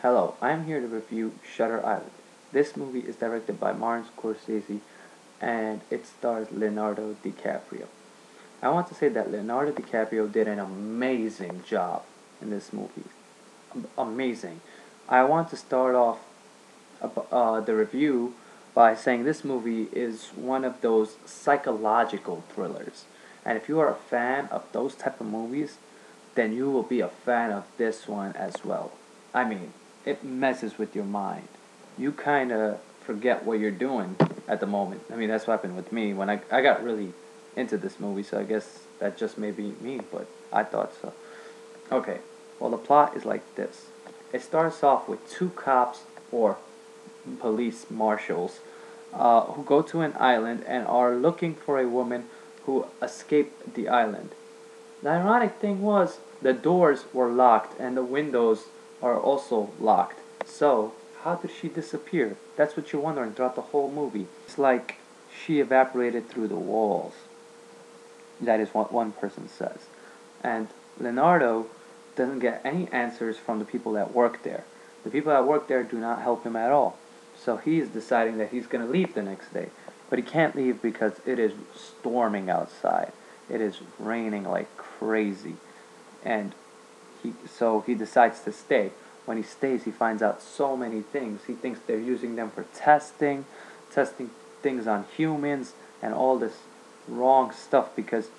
Hello, I'm here to review Shutter Island. This movie is directed by Martin Scorsese and it stars Leonardo DiCaprio. I want to say that Leonardo DiCaprio did an amazing job in this movie. Amazing. I want to start off the review by saying this movie is one of those psychological thrillers. And if you are a fan of those type of movies, then you will be a fan of this one as well. I mean, it messes with your mind. You kind of forget what you're doing at the moment. I mean, that's what happened with me when I got really into this movie, so I guess that just may be me, but I thought so. Okay, well, the plot is like this. It starts off with two cops or police marshals who go to an island and are looking for a woman who escaped the island. The ironic thing was the doors were locked and the windows are also locked. So, how did she disappear? That's what you're wondering throughout the whole movie. It's like she evaporated through the walls. That is what one person says. And Leonardo doesn't get any answers from the people that work there. The people that work there do not help him at all. So he's deciding that he's going to leave the next day. But he can't leave because it is storming outside. It is raining like crazy. And he decides to stay. When he stays, he finds out so many things. He thinks they're using them for testing things on humans, and all this wrong stuff because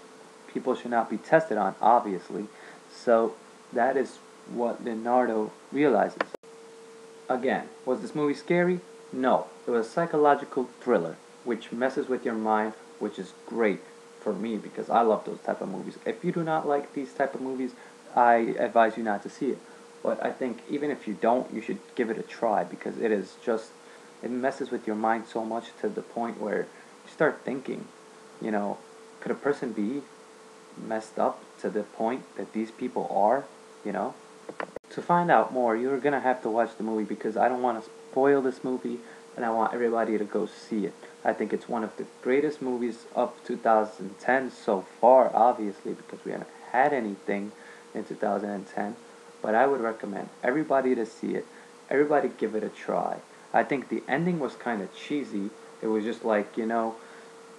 people should not be tested on, obviously. So that is what Leonardo realizes. Again, was this movie scary? No. It was a psychological thriller, which messes with your mind, which is great for me because I love those type of movies. If you do not like these type of movies, I advise you not to see it. But I think even if you don't, you should give it a try because it messes with your mind so much to the point where you start thinking, could a person be messed up to the point that these people are, you know? To find out more, you're gonna have to watch the movie because I don't want to spoil this movie and I want everybody to go see it. I think it's one of the greatest movies of 2010 so far, obviously, because we haven't had anything in 2010. But I would recommend everybody to see it. Everybody give it a try. I think the ending was kind of cheesy. It was just like,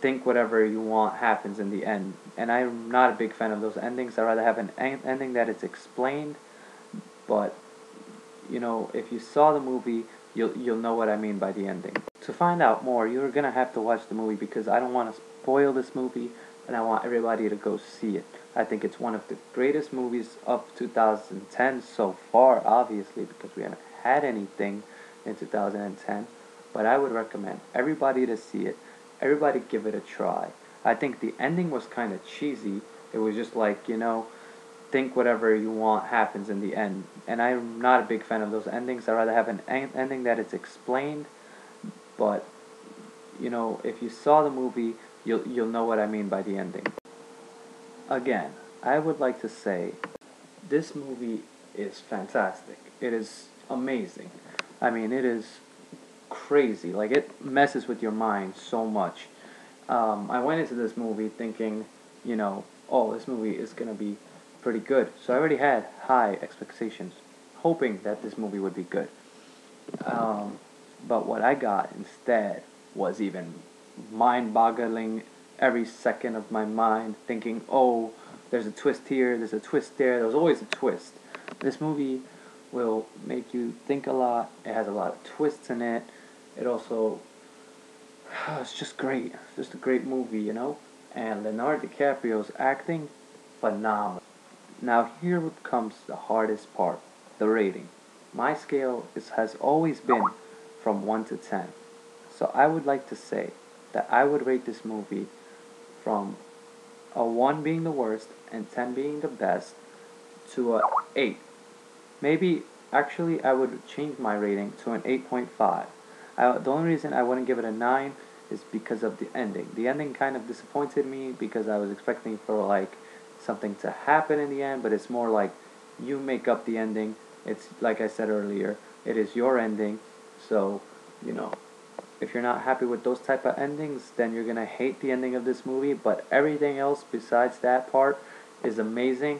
think whatever you want happens in the end. And I'm not a big fan of those endings. I'd rather have an ending that is explained. But, if you saw the movie, you'll know what I mean by the ending. To find out more, you're going to have to watch the movie because I don't want to spoil this movie and I want everybody to go see it. I think it's one of the greatest movies of 2010 so far, obviously, because we haven't had anything in 2010. But I would recommend everybody to see it. Everybody give it a try. I think the ending was kind of cheesy. It was just like, think whatever you want happens in the end. And I'm not a big fan of those endings. I'd rather have an ending that is explained. But, if you saw the movie, you'll know what I mean by the ending. Again, I would like to say this movie is fantastic. It is amazing. I mean, it is crazy. Like, it messes with your mind so much. I went into this movie thinking, oh, this movie is going to be pretty good. So I already had high expectations, hoping that this movie would be good. But what I got instead was even mind-boggling every second of my mind, thinking, oh, there's a twist here, there's a twist there, there's always a twist. This movie will make you think a lot. It has a lot of twists in it. It also, it's just great. It's just a great movie, And Leonardo DiCaprio's acting, phenomenal. Now here comes the hardest part, the rating. My scale has always been from 1 to 10. So I would like to say that I would rate this movie from a 1 being the worst and 10 being the best to a 8. Maybe, actually, I would change my rating to an 8.5. The only reason I wouldn't give it a 9 is because of the ending. The ending kind of disappointed me because I was expecting for like something to happen in the end, but it's more like you make up the ending. It's like I said earlier, it is your ending. So, if you're not happy with those type of endings, then you're gonna hate the ending of this movie. But everything else besides that part is amazing.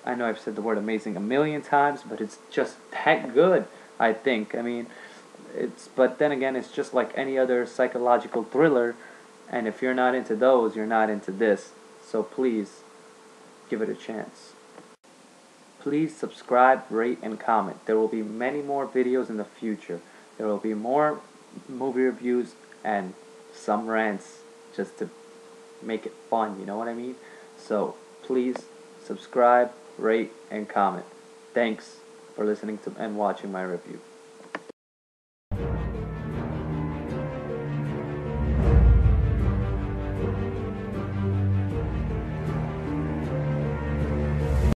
I know I've said the word amazing a million times, but it's just that good. I think. I mean, but then again, it's just like any other psychological thriller, and if you're not into those, you're not into this. So please give it a chance. Please subscribe, rate, and comment. There will be many more videos in the future. There will be more movie reviews and some rants just to make it fun, you know what I mean? So please subscribe, rate, and comment. Thanks for listening to and watching my review.